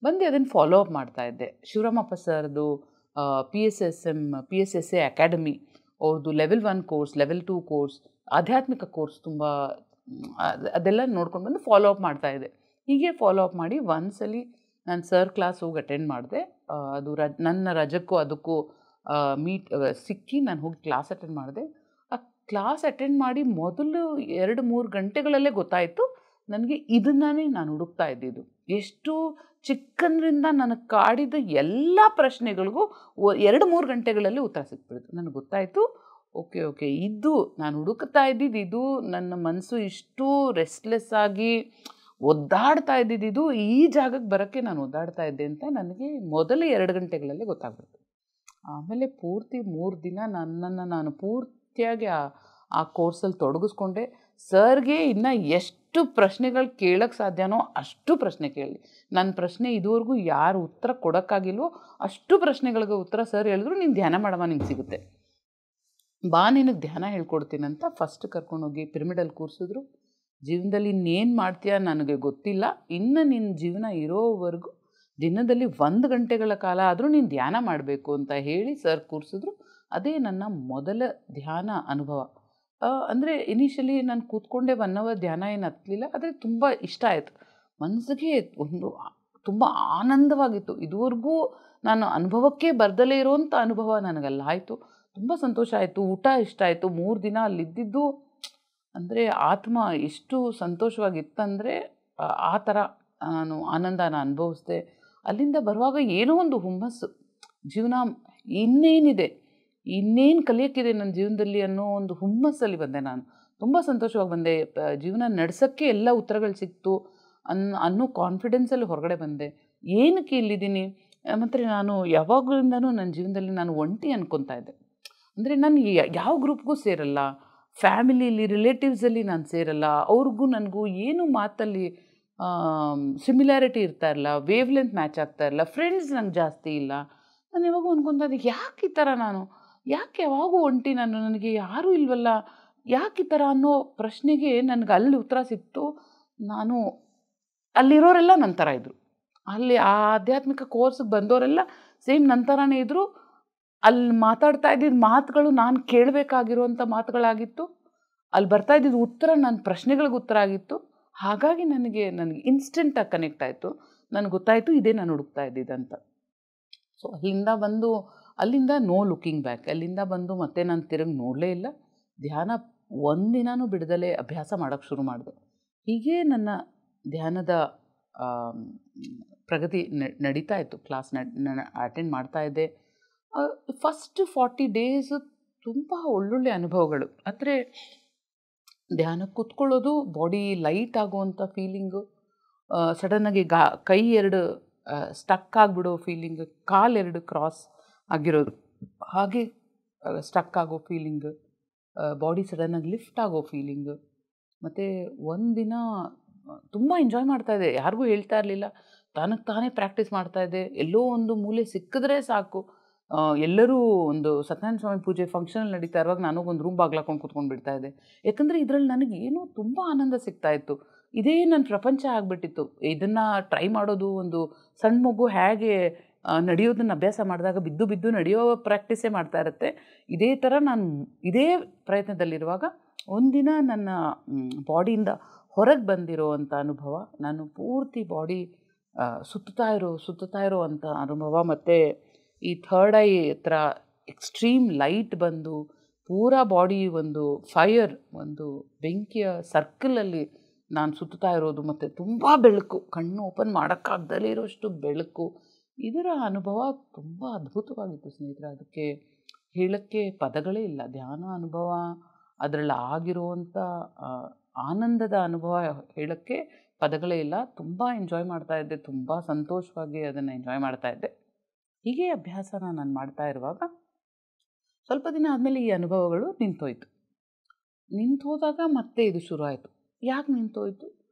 ಬಂದು ಅದನ್ನು ಫಾಲೋ ಅಪ್ ಮಾಡ್ತಾಯಿದ್ದೆ. ಶಿವರಾಮಪ್ಪ ಸರ್ದು PSSA ಅಕಾಡೆಮಿ ಅವ್ರದ್ದು ಲೆವೆಲ್ 1 ಕೋರ್ಸ್, ಲೆವೆಲ್ 2 ಕೋರ್ಸ್, ಆಧ್ಯಾತ್ಮಿಕ ಕೋರ್ಸ್ ತುಂಬ ಅದೆಲ್ಲ ನೋಡ್ಕೊಂಡು ಬಂದು ಫಾಲೋ ಅಪ್ ಮಾಡ್ತಾಯಿದ್ದೆ. ಹೀಗೆ ಫಾಲೋ ಅಪ್ ಮಾಡಿ ಒಂದ್ಸಲಿ ನಾನು ಸರ್ ಕ್ಲಾಸ್ ಹೋಗಿ ಅಟೆಂಡ್ ಮಾಡಿದೆ. ಅದು ನನ್ನ ರಜಕ್ಕೂ ಅದಕ್ಕೂ ಸಿಕ್ಕಿ ನಾನು ಹೋಗಿ ಕ್ಲಾಸ್ ಅಟೆಂಡ್ ಮಾಡಿದೆ. ಆ ಕ್ಲಾಸ್ ಅಟೆಂಡ್ ಮಾಡಿ ಮೊದಲು 2-3 ಗಂಟೆಗಳಲ್ಲೇ ಗೊತ್ತಾಯಿತು ನನಗೆ ಇದನ್ನೇ ನಾನು ಹುಡುಕ್ತಾ ಇದ್ದಿದ್ದು. ಎಷ್ಟು ಚಿಕ್ಕಂದ್ರಿಂದ ನನಗೆ ಕಾಡಿದ ಎಲ್ಲ ಪ್ರಶ್ನೆಗಳಿಗೂ 2-3 ಗಂಟೆಗಳಲ್ಲಿ ಉತ್ತರ ಸಿಕ್ಬಿಡ್ತು. ನನಗೆ ಗೊತ್ತಾಯಿತು, ಓಕೆ ಇದು ನಾನು ಹುಡುಕ್ತಾ ಇದ್ದಿದ್ದು, ಇದು ನನ್ನ ಮನಸ್ಸು ಇಷ್ಟು ರೆಸ್ಟ್ಲೆಸ್ ಆಗಿ ಒದ್ದಾಡ್ತಾ ಇದ್ದಿದ್ದು, ಈ ಜಾಗಕ್ಕೆ ಬರೋಕ್ಕೆ ನಾನು ಒದ್ದಾಡ್ತಾ ಇದ್ದೆ ಅಂತ ನನಗೆ ಮೊದಲ 2 ಗಂಟೆಗಳಲ್ಲೇ ಗೊತ್ತಾಗ್ಬಿಡ್ತು. ಆಮೇಲೆ ಪೂರ್ತಿ 3 ದಿನ ನನ್ನನ್ನು ನಾನು ಪೂರ್ತಿಯಾಗಿ ಆ ಕೋರ್ಸಲ್ಲಿ ತೊಡಗಿಸ್ಕೊಂಡೆ. ಸರ್ಗೆ ಇನ್ನು ಎಷ್ಟು ಪ್ರಶ್ನೆಗಳು ಕೇಳೋಕ್ಕೆ ಸಾಧ್ಯನೋ ಅಷ್ಟು ಪ್ರಶ್ನೆ ಕೇಳಿ. ನನ್ನ ಪ್ರಶ್ನೆ ಇದುವರೆಗೂ ಯಾರು ಉತ್ತರ ಕೊಡೋಕ್ಕಾಗಿಲ್ವೋ ಅಷ್ಟು ಪ್ರಶ್ನೆಗಳಿಗೆ ಉತ್ತರ ಸರ್ ಹೇಳಿದ್ರು, ನೀನು ಧ್ಯಾನ ಮಾಡಮ್ಮ, ನಿಂಗೆ ಸಿಗುತ್ತೆ. ಬಾ ನಿನಗೆ ಧ್ಯಾನ ಹೇಳ್ಕೊಡ್ತೀನಂತ ಫಸ್ಟ್ ಕರ್ಕೊಂಡೋಗಿ ಪಿರಮಿಡಲ್ಲಿ ಕೂರಿಸಿದ್ರು. ಜೀವನದಲ್ಲಿ ಇನ್ನೇನು ಮಾಡ್ತೀಯಾ ನನಗೆ ಗೊತ್ತಿಲ್ಲ, ಇನ್ನು ನಿನ್ನ ಜೀವನ ಇರೋವರೆಗೂ ದಿನದಲ್ಲಿ 1 ಗಂಟೆಗಳ ಕಾಲ ಆದರೂ ನೀನು ಧ್ಯಾನ ಮಾಡಬೇಕು ಅಂತ ಹೇಳಿ ಸರ್ ಕೂರಿಸಿದ್ರು. ಅದೇ ನನ್ನ ಮೊದಲ ಧ್ಯಾನ ಅನುಭವ. ಅಂದರೆ ಇನಿಷಿಯಲಿ ನಾನು ಕೂತ್ಕೊಂಡೆ 1 ಅವರ್ ಧ್ಯಾನ ಏನು ಹತ್ತಲಿಲ್ಲ, ಆದರೆ ತುಂಬ ಇಷ್ಟ ಆಯಿತು. ಮನಸ್ಸಿಗೆ ಒಂದು ತುಂಬ ಆನಂದವಾಗಿತ್ತು. ಇದುವರೆಗೂ ನಾನು ಅನುಭವಕ್ಕೆ ಬರ್ದಲೇ ಇರೋವಂಥ ಅನುಭವ ನನಗಲ್ಲ ಆಯಿತು. ತುಂಬ ಸಂತೋಷ ಆಯಿತು. ಊಟ ಇಷ್ಟ ಆಯಿತು. 3 ದಿನ ಅಲ್ಲಿದ್ದಿದ್ದು ಅಂದರೆ ಆತ್ಮ ಎಷ್ಟು ಸಂತೋಷವಾಗಿತ್ತಂದರೆ ಆ ಥರ ನಾನು ಆನಂದನ ಅನುಭವಿಸಿದೆ. ಅಲ್ಲಿಂದ ಬರುವಾಗ ಏನೋ ಒಂದು ಹುಮ್ಮಸ್ಸು, ಜೀವನ ಇನ್ನೇನಿದೆ, ಇನ್ನೇನು ಕಲಿಯೋಕ್ಕಿದೆ ನನ್ನ ಜೀವನದಲ್ಲಿ ಅನ್ನೋ ಒಂದು ಹುಮ್ಮಸ್ಸಲ್ಲಿ ಬಂದೆ ನಾನು. ತುಂಬ ಸಂತೋಷವಾಗಿ ಬಂದೆ. ಜೀವನ ನಡೆಸೋಕ್ಕೆ ಎಲ್ಲ ಉತ್ತರಗಳು ಸಿಕ್ತು ಅನ್ನೋ ಕಾನ್ಫಿಡೆನ್ಸಲ್ಲಿ ಹೊರಗಡೆ ಬಂದೆ. ಏನಕ್ಕೆ ಇಲ್ಲಿದ್ದೀನಿ ಮತ್ತು ನಾನು ಯಾವಾಗಲಿಂದನೂ ನನ್ನ ಜೀವನದಲ್ಲಿ ನಾನು ಒಂಟಿ ಅನ್ಕೊತಾ ಇದ್ದೆ. ಅಂದರೆ ನಾನು ಯಾವ ಗ್ರೂಪ್ಗೂ ಸೇರಲ್ಲ, ಫ್ಯಾಮಿಲಿಲಿ ರಿಲೇಟಿವ್ಸಲ್ಲಿ ನಾನು ಸೇರಲ್ಲ, ಅವ್ರಿಗೂ ನನಗೂ ಏನು ಮಾತಲ್ಲಿ ಸಿಮಿಲ್ಯಾರಿಟಿ ಇರ್ತಾ ಇರಲ್ಲ, ವೇವ್ ಲೆಂತ್ ಮ್ಯಾಚ್ ಆಗ್ತಾ ಇರಲ್ಲ, ಫ್ರೆಂಡ್ಸ್ ನಂಗೆ ಜಾಸ್ತಿ ಇಲ್ಲ. ನಾನು ಯಾವಾಗೂ ಅಂದ್ಕೊತಾ ಇದ್ದೆ, ಯಾಕೆ ಈ ಥರ ನಾನು, ಯಾಕೆ ಯಾವಾಗೂ ಒಂಟಿ ನಾನು, ನನಗೆ ಯಾರೂ ಇಲ್ವಲ್ಲ, ಯಾಕೆ ಈ ಥರ ಅನ್ನೋ ಪ್ರಶ್ನೆಗೆ ನನಗೆ ಅಲ್ಲಿ ಉತ್ತರ ಸಿಕ್ತು. ನಾನು ಅಲ್ಲಿರೋರೆಲ್ಲ ನನ್ನ ಥರ ಇದ್ದರು. ಅಲ್ಲಿ ಆ ಆಧ್ಯಾತ್ಮಿಕ ಕೋರ್ಸ್ಗೆ ಬಂದವರೆಲ್ಲ ಸೇಮ್ ನನ್ನ ಥರನೇ ಇದ್ದರು. ಅಲ್ಲಿ ಮಾತಾಡ್ತಾ ಇದ್ದಿದ್ದ ಮಾತುಗಳು ನಾನು ಕೇಳಬೇಕಾಗಿರುವಂಥ ಮಾತುಗಳಾಗಿತ್ತು. ಅಲ್ಲಿ ಬರ್ತಾ ಇದ್ದಿದ್ದು ಉತ್ತರ ನನ್ನ ಪ್ರಶ್ನೆಗಳಿಗೆ ಉತ್ತರ ಆಗಿತ್ತು. ಹಾಗಾಗಿ ನನಗೆ ಇನ್ಸ್ಟೆಂಟಾಗಿ ಕನೆಕ್ಟ್ ಆಯಿತು. ನನಗೆ ಗೊತ್ತಾಯಿತು ಇದೇ ನಾನು ಹುಡುಕ್ತಾ ಇದ್ದಿದ್ದಂತ. ಸೊ ಅಲ್ಲಿಂದ ನೋ ಲುಕಿಂಗ್ ಬ್ಯಾಕ್. ಅಲ್ಲಿಂದ ಬಂದು ಮತ್ತೆ ನಾನು ತಿರುಗಿ ನೋಡಲೇ ಇಲ್ಲ. ಧ್ಯಾನ ಒಂದಿನೂ ಬಿಡದಲೇ ಅಭ್ಯಾಸ ಮಾಡೋಕ್ಕೆ ಶುರು ಮಾಡಿದೆ. ಹೀಗೆ ನನ್ನ ಧ್ಯಾನದ ಪ್ರಗತಿ ನಡೀತಾ ಇತ್ತು. ಕ್ಲಾಸ್ ಅಟೆಂಡ್ ಮಾಡ್ತಾ ಇದ್ದೆ. ಫಸ್ಟ್ 40 ಡೇಸ್ ತುಂಬ ಒಳ್ಳೊಳ್ಳೆ ಅನುಭವಗಳು. ಅಂದರೆ ಧ್ಯಾನಕ್ಕೆ ಕೂತ್ಕೊಳ್ಳೋದು, ಬಾಡಿ ಲೈಟ್ ಆಗುವಂಥ ಫೀಲಿಂಗು, ಸಡನ್ನಾಗಿ ಕೈ 2 ಸ್ಟಕ್ ಆಗಿಬಿಡೋ ಫೀಲಿಂಗ್, ಕಾಲು 2 ಕ್ರಾಸ್ ಆಗಿರೋದು, ಹಾಗೆ ಸ್ಟಕ್ ಆಗೋ ಫೀಲಿಂಗ್, ಬಾಡಿ ಸಡನ್ನಾಗಿ ಲಿಫ್ಟ್ ಆಗೋ ಫೀಲಿಂಗ್. ಮತ್ತು ಒಂದಿನ ತುಂಬ ಎಂಜಾಯ್ ಮಾಡ್ತಾಯಿದ್ದೆ. ಯಾರಿಗೂ ಹೇಳ್ತಾ ಇರಲಿಲ್ಲ, ತಾನೇ ಪ್ರಾಕ್ಟೀಸ್ ಮಾಡ್ತಾಯಿದ್ದೆ. ಎಲ್ಲೋ ಒಂದು ಮೂಲೆ ಸಿಕ್ಕಿದ್ರೆ ಸಾಕು, ಎಲ್ಲರೂ ಒಂದು ಸತ್ಯನಾರಾಯಣ ಸ್ವಾಮಿ ಪೂಜೆ ಫಂಕ್ಷನಲ್ಲಿ ನಡೀತಾ ಇರುವಾಗ ನಾನು ಒಂದು ರೂಮ್ ಬಾಗ್ಲಾಕೊಂಡು ಕೂತ್ಕೊಂಡು ಬಿಡ್ತಾಯಿದ್ದೆ. ಯಾಕಂದರೆ ಇದರಲ್ಲಿ ನನಗೇನೋ ತುಂಬ ಆನಂದ ಸಿಗ್ತಾಯಿತ್ತು. ಇದೇ ನನ್ನ ಪ್ರಪಂಚ ಆಗಿಬಿಟ್ಟಿತ್ತು. ಇದನ್ನು ಟ್ರೈ ಮಾಡೋದು, ಒಂದು ಸಣ್ಣ ಮಗು ಹೇಗೆ ನಡೆಯೋದನ್ನು ಅಭ್ಯಾಸ ಮಾಡಿದಾಗ ಬಿದ್ದು ನಡೆಯೋ ಪ್ರಾಕ್ಟೀಸೇ ಮಾಡ್ತಾ ಇರುತ್ತೆ, ಇದೇ ಥರ ನಾನು ಇದೇ ಪ್ರಯತ್ನದಲ್ಲಿರುವಾಗ ಒಂದಿನ ನನ್ನ ಬಾಡಿಯಿಂದ ಹೊರಗೆ ಬಂದಿರೋ ಅಂಥ ಅನುಭವ, ನಾನು ಪೂರ್ತಿ ಬಾಡಿ ಸುತ್ತುತ್ತಾ ಇರೋ ಅಂಥ ಅನುಭವ. ಮತ್ತು ಈ ಥರ್ಡ್ ಐ ಹತ್ರ ಎಕ್ಸ್ಟ್ರೀಮ್ ಲೈಟ್ ಬಂದು ಪೂರಾ ಬಾಡಿ ಒಂದು ಫೈರ್, ಒಂದು ಬೆಂಕಿಯ ಸರ್ಕಲಲ್ಲಿ ನಾನು ಸುತ್ತುತ್ತಾ ಇರೋದು. ಮತ್ತು ತುಂಬ ಬೆಳಕು, ಕಣ್ಣು ಓಪನ್ ಮಾಡೋಕ್ಕಾಗ್ದಲೇ ಇರೋಷ್ಟು ಬೆಳಕು. ಇದರ ಅನುಭವ ತುಂಬ ಅದ್ಭುತವಾಗಿತ್ತು ಸ್ನೇಹಿತರೆ. ಅದಕ್ಕೆ ಹೇಳೋಕ್ಕೆ ಪದಗಳೇ ಇಲ್ಲ. ಧ್ಯಾನ ಅನುಭವ, ಅದರಲ್ಲಿ ಆಗಿರುವಂಥ ಆನಂದದ ಅನುಭವ ಹೇಳೋಕ್ಕೆ ಪದಗಳೇ ಇಲ್ಲ. ತುಂಬ ಎಂಜಾಯ್ ಮಾಡ್ತಾಯಿದ್ದೆ, ತುಂಬ ಸಂತೋಷವಾಗಿ ಅದನ್ನು ಎಂಜಾಯ್ ಮಾಡ್ತಾಯಿದ್ದೆ. ಹೀಗೆ ಅಭ್ಯಾಸನ ನಾನು ಮಾಡ್ತಾ ಇರುವಾಗ ಸ್ವಲ್ಪ ದಿನ ಆದಮೇಲೆ ಈ ಅನುಭವಗಳು ನಿಂತೋದಾಗ ಮತ್ತೆ ಇದು ಶುರು ಆಯಿತು. ಯಾಕೆ ನಿಂತೋಯ್ತು,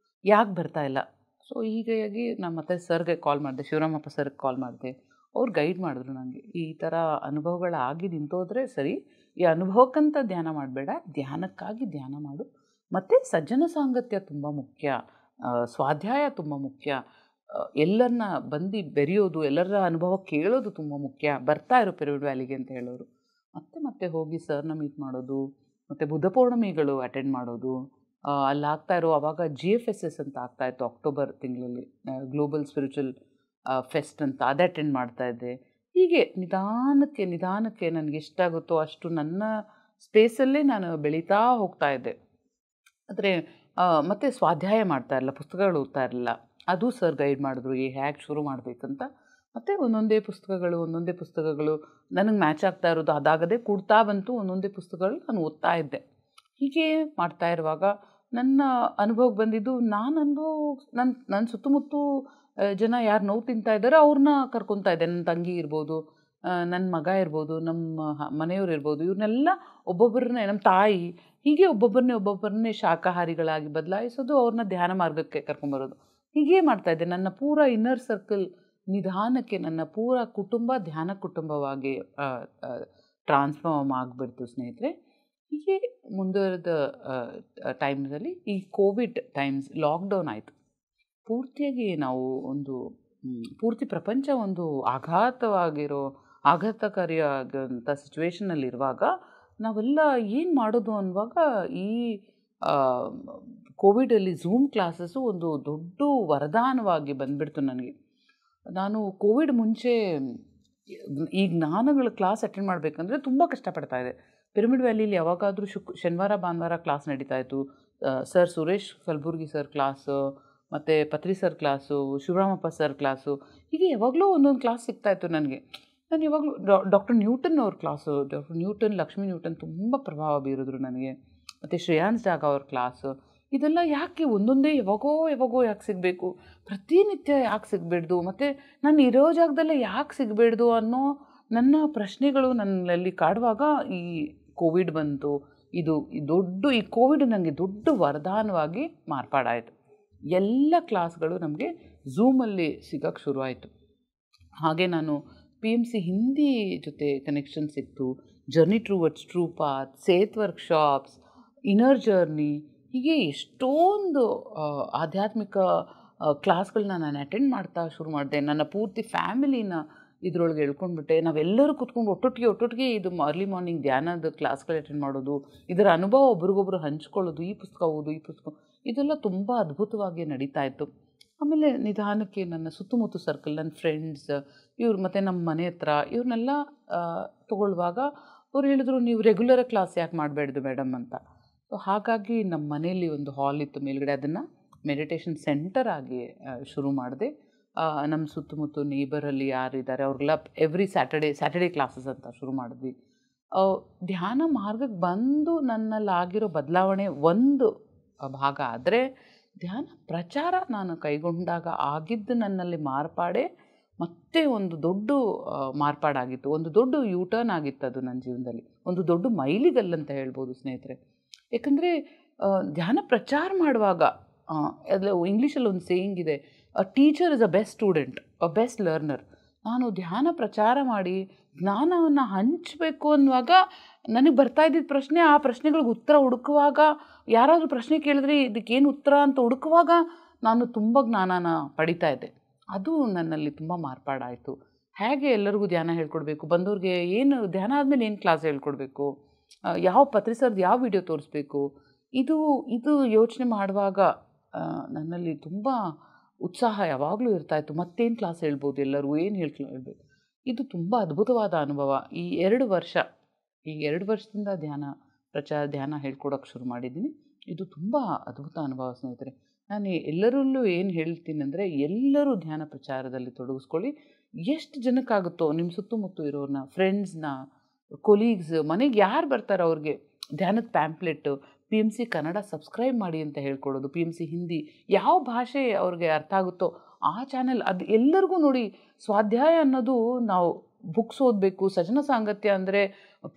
ಯಾಕೆ ಬರ್ತಾಯಿಲ್ಲ? ಸೊ ಹೀಗಾಗಿ ನಾನು ಮತ್ತೆ ಸರ್ಗೆ ಕಾಲ್ ಮಾಡಿದೆ, ಶಿವರಾಮಪ್ಪ ಸರ್ಗೆ ಕಾಲ್ ಮಾಡಿದೆ. ಅವ್ರು ಗೈಡ್ ಮಾಡಿದ್ರು ನನಗೆ, ಈ ಥರ ಅನುಭವಗಳಾಗಿ ನಿಂತೋದ್ರೆ ಸರಿ, ಈ ಅನುಭವಕ್ಕಂತ ಧ್ಯಾನ ಮಾಡಬೇಡ, ಧ್ಯಾನಕ್ಕಾಗಿ ಧ್ಯಾನ ಮಾಡು. ಮತ್ತು ಸಜ್ಜನ ಸಾಂಗತ್ಯ ತುಂಬ ಮುಖ್ಯ, ಸ್ವಾಧ್ಯಾಯ ತುಂಬ ಮುಖ್ಯ, ಎಲ್ಲರನ್ನ ಬಂದು ಬೆರೆಯೋದು, ಎಲ್ಲರ ಅನುಭವ ಕೇಳೋದು ತುಂಬ ಮುಖ್ಯ. ಬರ್ತಾ ಇರೋ ಪಿರಮಿಡ್ ವ್ಯಾಲಿಗೆ ಅಂತ ಹೇಳೋರು. ಮತ್ತೆ ಹೋಗಿ ಸರ್ನ ಮೀಟ್ ಮಾಡೋದು, ಮತ್ತು ಬುದ್ಧ ಪೌರ್ಣಮಿಗಳು ಅಟೆಂಡ್ ಮಾಡೋದು. ಅಲ್ಲಿ ಆಗ್ತಾ ಇರೋ ಆವಾಗ GFSS ಅಂತ ಆಗ್ತಾಯಿತ್ತು ಅಕ್ಟೋಬರ್ ತಿಂಗಳಲ್ಲಿ, ಗ್ಲೋಬಲ್ ಸ್ಪಿರಿಚುವಲ್ ಫೆಸ್ಟ್ ಅಂತ, ಅದು ಅಟೆಂಡ್ ಮಾಡ್ತಾಯಿದ್ದೆ. ಹೀಗೆ ನಿಧಾನಕ್ಕೆ ನನಗೆ ಎಷ್ಟಾಗುತ್ತೋ ಅಷ್ಟು ನನ್ನ ಸ್ಪೇಸಲ್ಲೇ ನಾನು ಬೆಳೀತಾ ಹೋಗ್ತಾ ಇದ್ದೆ. ಆದರೆ ಮತ್ತು ಸ್ವಾಧ್ಯಾಯ ಮಾಡ್ತಾ ಇರಲಿಲ್ಲ, ಪುಸ್ತಕಗಳು ಓದ್ತಾ ಇರಲಿಲ್ಲ. ಅದು ಸರ್ ಗೈಡ್ ಮಾಡಿದ್ರು ಹೇಗೆ ಶುರು ಮಾಡಬೇಕಂತ. ಮತ್ತು ಒಂದೊಂದೇ ಪುಸ್ತಕಗಳು ನನಗೆ ಮ್ಯಾಚ್ ಆಗ್ತಾ ಇರೋದು ಅದಾಗದೆ ಕೂಡ್ತಾ ಬಂತು. ಒಂದೊಂದೇ ಪುಸ್ತಕಗಳು ನಾನು ಓದ್ತಾ ಇದ್ದೆ. ಹೀಗೆ ಮಾಡ್ತಾ ಇರುವಾಗ ನನ್ನ ಅನುಭವಕ್ಕೆ ಬಂದಿದ್ದು, ನನ್ನ ಸುತ್ತಮುತ್ತ ಜನ ಯಾರು ನೋವು ತಿಂತಾ ಇದ್ದಾರೆ ಅವ್ರನ್ನ ಕರ್ಕೊತಾ ಇದ್ದೆ. ನನ್ನ ತಂಗಿ ಇರ್ಬೋದು, ನನ್ನ ಮಗ ಇರ್ಬೋದು, ನಮ್ಮ ಮನೆಯವ್ರು ಇರ್ಬೋದು, ಇವ್ರನ್ನೆಲ್ಲ ಒಬ್ಬೊಬ್ಬರನ್ನೇ, ನಮ್ಮ ತಾಯಿ, ಹೀಗೆ ಒಬ್ಬೊಬ್ಬರನ್ನೇ ಶಾಕಾಹಾರಿಗಳಾಗಿ ಬದಲಾಯಿಸೋದು, ಅವ್ರನ್ನ ಧ್ಯಾನ ಮಾರ್ಗಕ್ಕೆ ಕರ್ಕೊಂಬರೋದು. ಹೀಗೆ ಮಾಡ್ತಾಯಿದ್ದೆ. ನನ್ನ ಪೂರ ಇನ್ನರ್ ಸರ್ಕಲ್ ನಿಧಾನಕ್ಕೆ ನನ್ನ ಪೂರ ಕುಟುಂಬ ಧ್ಯಾನ ಕುಟುಂಬವಾಗಿ ಟ್ರಾನ್ಸ್ಫಾರ್ಮ್ ಆಗಿಬಿಡ್ತು ಸ್ನೇಹಿತರೆ. ಹೀಗೆ ಮುಂದುವರೆದ ಟೈಮ್ಸಲ್ಲಿ ಈ ಕೋವಿಡ್ ಟೈಮ್ಸ್ ಲಾಕ್ಡೌನ್ ಆಯಿತು. ಪೂರ್ತಿಯಾಗಿ ನಾವು ಪೂರ್ತಿ ಪ್ರಪಂಚ ಒಂದು ಆಘಾತಕಾರಿಯಾದಂಥ ಸಿಚುವೇಷನಲ್ಲಿರುವಾಗ ನಾವೆಲ್ಲ ಏನು ಮಾಡೋದು ಅನ್ನುವಾಗ ಈ ಕೋವಿಡಲ್ಲಿ ಝೂಮ್ ಕ್ಲಾಸಸ್ಸು ಒಂದು ದೊಡ್ಡ ವರದಾನವಾಗಿ ಬಂದುಬಿಡ್ತು ನನಗೆ. ನಾನು ಕೋವಿಡ್ ಮುಂಚೆ ಈ ಜ್ಞಾನಗಳ ಕ್ಲಾಸ್ ಅಟೆಂಡ್ ಮಾಡಬೇಕಂದ್ರೆ ತುಂಬ ಕಷ್ಟಪಡ್ತಾಯಿದ್ದೆ. ಪಿರಮಿಡ್ ವ್ಯಾಲಿಲಿ ಯಾವಾಗಾದರೂ ಶನಿವಾರ ಭಾನುವಾರ ಕ್ಲಾಸ್ ನಡೀತಾಯಿತ್ತು. Sir Suresh Kalaburgi sir class, ಮತ್ತು Patri sir class, Shivaramappa sir class, ಹೀಗೆ ಯಾವಾಗಲೂ ಒಂದೊಂದು ಕ್ಲಾಸ್ ಸಿಗ್ತಾಯಿತ್ತು ನನಗೆ. ನಾನು ಯಾವಾಗಲೂ ಡಾಕ್ಟರ್ ನ್ಯೂಟನ್ ಅವ್ರ class, doctor Newton, Lakshmi Newton ತುಂಬ ಪ್ರಭಾವ ಬೀರಿದ್ರು ನನಗೆ. ಮತ್ತು ಶ್ರೇಯಾನ್ಸ್ ಜಾಗ ಅವ್ರ ಕ್ಲಾಸು. ಇದೆಲ್ಲ ಯಾಕೆ ಒಂದೊಂದೇ ಯಾವಾಗೋ ಯಾಕೆ ಸಿಗಬೇಕು, ಪ್ರತಿನಿತ್ಯ ಯಾಕೆ ಸಿಗಬೇಡ್ದು, ಮತ್ತು ನಾನು ಇರೋ ಜಾಗದಲ್ಲೇ ಯಾಕೆ ಸಿಗಬೇಡ್ದು ಅನ್ನೋ ನನ್ನ ಪ್ರಶ್ನೆಗಳು ನನ್ನಲ್ಲಿ ಕಾಡುವಾಗ ಈ ಕೋವಿಡ್ ಬಂತು. ಈ ಕೋವಿಡ್ ನನಗೆ ದೊಡ್ಡ ವರದಾನವಾಗಿ ಮಾರ್ಪಾಡಾಯಿತು. ಎಲ್ಲ ಕ್ಲಾಸ್ಗಳು ನಮಗೆ ಝೂಮಲ್ಲಿ ಸಿಗೋಕ್ಕೆ ಶುರುವಾಯಿತು. ಹಾಗೆ ನಾನು PMC ಹಿಂದಿ ಜೊತೆ ಕನೆಕ್ಷನ್ ಸಿಕ್ತು. Journey towards true path, Seth workshops, inner journey, ಹೀಗೆ ಎಷ್ಟೊಂದು ಆಧ್ಯಾತ್ಮಿಕ ಕ್ಲಾಸ್ಗಳನ್ನ ನಾನು ಅಟೆಂಡ್ ಮಾಡ್ತಾ ಶುರು ಮಾಡಿದೆ. ನನ್ನ ಪೂರ್ತಿ ಫ್ಯಾಮಿಲಿನ ಇದರೊಳಗೆ ಎಳ್ಕೊಂಡ್ಬಿಟ್ಟೆ. ನಾವೆಲ್ಲರೂ ಕೂತ್ಕೊಂಡು ಒಟ್ಟೊಟ್ಟಿಗೆ ಇದು ಅರ್ಲಿ ಮಾರ್ನಿಂಗ್ ಧ್ಯಾನದ ಕ್ಲಾಸ್ಗಳು ಅಟೆಂಡ್ ಮಾಡೋದು, ಇದರ ಅನುಭವ ಒಬ್ರಿಗೊಬ್ರು ಹಂಚ್ಕೊಳ್ಳೋದು, ಈ ಪುಸ್ತಕ ಓದು, ಈ ಪುಸ್ತಕ, ಇದೆಲ್ಲ ತುಂಬ ಅದ್ಭುತವಾಗಿ ನಡೀತಾ ಇತ್ತು. ಆಮೇಲೆ ನಿಧಾನಕ್ಕೆ ನನ್ನ ಸುತ್ತಮುತ್ತ ಸರ್ಕಲ್, ನನ್ನ ಫ್ರೆಂಡ್ಸ್ ಇವ್ರು ಮತ್ತು ನಮ್ಮ ಮನೆ ಹತ್ರ ಇವ್ರನ್ನೆಲ್ಲ ತೊಗೊಳ್ಳುವಾಗ ಅವ್ರು ಹೇಳಿದ್ರು, ನೀವು ರೆಗ್ಯುಲರ್ ಕ್ಲಾಸ್ ಯಾಕೆ ಮಾಡಬೇಡ್ದು ಮೇಡಮ್ ಅಂತ. ಸೊ ಹಾಗಾಗಿ ನಮ್ಮ ಮನೆಯಲ್ಲಿ ಒಂದು ಹಾಲ್ ಇತ್ತು ಮೇಲ್ಗಡೆ, ಅದನ್ನು ಮೆಡಿಟೇಷನ್ ಸೆಂಟರ್ ಆಗಿ ಶುರು ಮಾಡಿದೆ. ನಮ್ಮ ಸುತ್ತಮುತ್ತ ನೇಬರಲ್ಲಿ ಯಾರಿದ್ದಾರೆ ಅವ್ರಿಗೆಲ್ಲ ಎವ್ರಿ ಸ್ಯಾಟರ್ಡೇ ಕ್ಲಾಸಸ್ ಅಂತ ಶುರು ಮಾಡಿದ್ವಿ. ಧ್ಯಾನ ಮಾರ್ಗಕ್ಕೆ ಬಂದು ನನ್ನಲ್ಲಾಗಿರೋ ಬದಲಾವಣೆ ಒಂದು ಭಾಗ. ಆದರೆ ಧ್ಯಾನ ಪ್ರಚಾರ ನಾನು ಕೈಗೊಂಡಾಗ ಆಗಿದ್ದು ನನ್ನಲ್ಲಿ ಮಾರ್ಪಾಡೆ ಮತ್ತೆ ಒಂದು ದೊಡ್ಡ ಮಾರ್ಪಾಡಾಗಿತ್ತು. ಒಂದು ದೊಡ್ಡ ಯೂಟರ್ನ್ ಆಗಿತ್ತು ಅದು ನನ್ನ ಜೀವನದಲ್ಲಿ, ಒಂದು ದೊಡ್ಡ ಮೈಲಿಗಲ್ಲಂತ ಹೇಳ್ಬೋದು ಸ್ನೇಹಿತರೆ. ಯಾಕಂದರೆ ಧ್ಯಾನ ಪ್ರಚಾರ ಮಾಡುವಾಗ ಅದು ಇಂಗ್ಲೀಷಲ್ಲಿ ಒಂದು ಸೇಯಿಂಗ್ ಇದೆ, a teacher is a best student, a best learner. ನಾನು ಧ್ಯಾನ ಪ್ರಚಾರ ಮಾಡಿ ಜ್ಞಾನವನ್ನು ಹಂಚಬೇಕು ಅನ್ನುವಾಗ ನನಗೆ ಬರ್ತಾ ಇದ್ದಿದ್ದ ಪ್ರಶ್ನೆ, ಆ ಪ್ರಶ್ನೆಗಳಿಗೆ ಉತ್ತರ ಹುಡುಕುವಾಗ, ಯಾರಾದರೂ ಪ್ರಶ್ನೆ ಕೇಳಿದ್ರೆ ಇದಕ್ಕೇನು ಉತ್ತರ ಅಂತ ಹುಡುಕುವಾಗ ನಾನು ತುಂಬ ಜ್ಞಾನನ ಪಡಿತಾ ಇದ್ದೆ. ಅದು ನನ್ನಲ್ಲಿ ತುಂಬ ಮಾರ್ಪಾಡಾಯಿತು. ಹೇಗೆ ಎಲ್ಲರಿಗೂ ಧ್ಯಾನ ಹೇಳ್ಕೊಡ್ಬೇಕು, ಬಂದವ್ರಿಗೆ ಏನು ಧ್ಯಾನ ಆದಮೇಲೆ ಏನು ಕ್ಲಾಸ್ ಹೇಳ್ಕೊಡ್ಬೇಕು, ಯಾವ ಪತ್ರಿ ಸರ್ದು ಯಾವ ವಿಡಿಯೋ ತೋರಿಸ್ಬೇಕು, ಇದು ಯೋಚನೆ ಮಾಡುವಾಗ ನನ್ನಲ್ಲಿ ತುಂಬ ಉತ್ಸಾಹ ಯಾವಾಗಲೂ ಇರ್ತಾಯಿತ್ತು. ಮತ್ತೇನು ಕ್ಲಾಸ್ ಹೇಳ್ಬೋದು, ಎಲ್ಲರೂ ಏನು ಹೇಳ್ಬೇಕು. ಇದು ತುಂಬ ಅದ್ಭುತವಾದ ಅನುಭವ. ಈ 2 ವರ್ಷದಿಂದ ಧ್ಯಾನ ಹೇಳ್ಕೊಡೋಕ್ಕೆ ಶುರು ಮಾಡಿದ್ದೀನಿ. ಇದು ತುಂಬ ಅದ್ಭುತ ಅನುಭವ ಸ್ನೇಹಿತರೆ. ನಾನು ಎಲ್ಲರಲ್ಲೂ ಏನು ಹೇಳ್ತೀನಿ ಅಂದರೆ, ಎಲ್ಲರೂ ಧ್ಯಾನ ಪ್ರಚಾರದಲ್ಲಿ ತೊಡಗಿಸ್ಕೊಳ್ಳಿ. ಎಷ್ಟು ಜನಕ್ಕಾಗುತ್ತೋ ನಿಮ್ಮ ಸುತ್ತಮುತ್ತ ಇರೋರನ್ನ, ಫ್ರೆಂಡ್ಸ್ನ, ಕೊಲೀಗ್ಸ್, ಮನೆಗೆ ಯಾರು ಬರ್ತಾರೆ ಅವ್ರಿಗೆ ಧ್ಯಾನದ ಪ್ಯಾಂಪ್ಲೆಟ್ಟು, PMC ಕನ್ನಡ ಸಬ್ಸ್ಕ್ರೈಬ್ ಮಾಡಿ ಅಂತ ಹೇಳ್ಕೊಡೋದು, PMC ಹಿಂದಿ, ಯಾವ ಭಾಷೆ ಅವ್ರಿಗೆ ಅರ್ಥ ಆಗುತ್ತೋ ಆ ಚಾನೆಲ್, ಅದು ಎಲ್ಲರಿಗೂ ನೋಡಿ. ಸ್ವಾಧ್ಯಾಯ ಅನ್ನೋದು ನಾವು ಬುಕ್ಸ್ ಓದಬೇಕು, ಸಜನ ಸಾಂಗತ್ಯ ಅಂದರೆ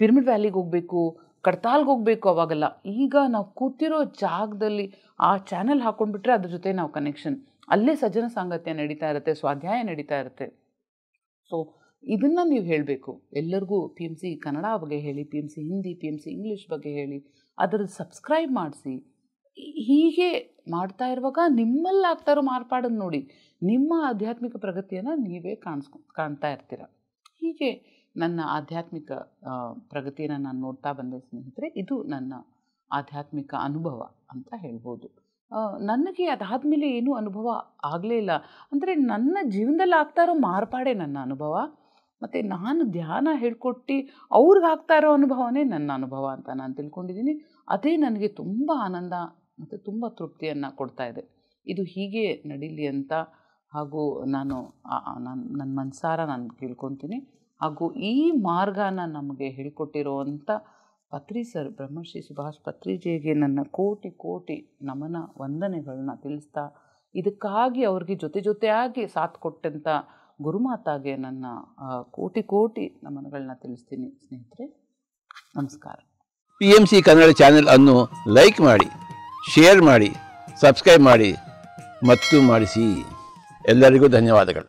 ಪಿರಮಿಡ್ ವ್ಯಾಲಿಗೆ ಹೋಗಬೇಕು, ಕಡ್ತಾಲ್ಗೆ ಹೋಗಬೇಕು, ಅವಾಗಲ್ಲ. ಈಗ ನಾವು ಕೂತಿರೋ ಜಾಗದಲ್ಲಿ ಆ ಚಾನೆಲ್ ಹಾಕ್ಕೊಂಡ್ಬಿಟ್ರೆ ಅದ್ರ ಜೊತೆ ನಾವು ಕನೆಕ್ಷನ್, ಅಲ್ಲೇ ಸಜನ ಸಾಂಗತ್ಯ ನಡೀತಾ ಇರುತ್ತೆ, ಸ್ವಾಧ್ಯಾಯ ನಡೀತಾ ಇರುತ್ತೆ. ಸೊ ಇದನ್ನು ನೀವು ಹೇಳಬೇಕು ಎಲ್ಲರಿಗೂ. PMC ಕನ್ನಡ ಬಗ್ಗೆ ಹೇಳಿ, PMC ಹಿಂದಿ, PMC ಇಂಗ್ಲೀಷ್ ಬಗ್ಗೆ ಹೇಳಿ, ಅದರದ್ದು ಸಬ್ಸ್ಕ್ರೈಬ್ ಮಾಡಿಸಿ. ಹೀಗೆ ಮಾಡ್ತಾ ಇರುವಾಗ ನಿಮ್ಮಲ್ಲಿ ಆಗ್ತಾ ಇರೋ ಮಾರ್ಪಾಡನ್ನು ನೋಡಿ, ನಿಮ್ಮ ಆಧ್ಯಾತ್ಮಿಕ ಪ್ರಗತಿಯನ್ನು ನೀವೇ ಕಾಣ್ತಾ ಇರ್ತೀರ. ಹೀಗೆ ನನ್ನ ಆಧ್ಯಾತ್ಮಿಕ ಪ್ರಗತಿಯನ್ನು ನಾನು ನೋಡ್ತಾ ಬಂದೆ ಸ್ನೇಹಿತರೆ. ಇದು ನನ್ನ ಆಧ್ಯಾತ್ಮಿಕ ಅನುಭವ ಅಂತ ಹೇಳ್ಬೋದು. ನನಗೆ ಅದಾದಮೇಲೆ ಏನೂ ಅನುಭವ ಆಗಲೇ ಇಲ್ಲ. ಅಂದರೆ ನನ್ನ ಜೀವನದಲ್ಲಿ ಆಗ್ತಾ ಇರೋ ಮಾರ್ಪಾಡೇ ನನ್ನ ಅನುಭವ, ಮತ್ತು ನಾನು ಧ್ಯಾನ ಹೇಳ್ಕೊಟ್ಟು ಅವ್ರಿಗೆ ಆಗ್ತಾ ಇರೋ ಅನುಭವನೇ ನನ್ನ ಅನುಭವ ಅಂತ ನಾನು ತಿಳ್ಕೊಂಡಿದ್ದೀನಿ. ಅದೇ ನನಗೆ ತುಂಬ ಆನಂದ ಮತ್ತು ತುಂಬ ತೃಪ್ತಿಯನ್ನು ಕೊಡ್ತಾ ಇದೆ. ಇದು ಹೀಗೆ ನಡೀಲಿ ಅಂತ ಹಾಗೂ ನನ್ನ ಮನಸಾರ ನಾನು ಕೇಳ್ಕೊತೀನಿ. ಹಾಗೂ ಈ ಮಾರ್ಗನ ನಮಗೆ ಹೇಳಿಕೊಟ್ಟಿರುವಂಥ ಪತ್ರಿ ಸರ್, ಬ್ರಹ್ಮಶ್ರೀ ಸುಭಾಷ್ ಪತ್ರಿಜಿಗೆ ನನ್ನ ಕೋಟಿ ನಮನ ವಂದನೆಗಳನ್ನ ತಿಳಿಸ್ತಾ, ಇದಕ್ಕಾಗಿ ಅವ್ರಿಗೆ ಜೊತೆಯಾಗಿ ಸಾಥ್ ಕೊಟ್ಟಂಥ ಗುರುಮಾತಾಗೆ ನನ್ನ ಕೋಟಿ ನಮನಗಳನ್ನ ತಿಳಿಸ್ತೀನಿ ಸ್ನೇಹಿತರೆ. ನಮಸ್ಕಾರ. PMC ಕನ್ನಡ ಚಾನೆಲ್ ಅನ್ನು ಲೈಕ್ ಮಾಡಿ, ಶೇರ್ ಮಾಡಿ, ಸಬ್ಸ್ಕ್ರೈಬ್ ಮಾಡಿ ಮತ್ತು ಮಾಡಿಸಿ. ಎಲ್ಲರಿಗೂ ಧನ್ಯವಾದಗಳು.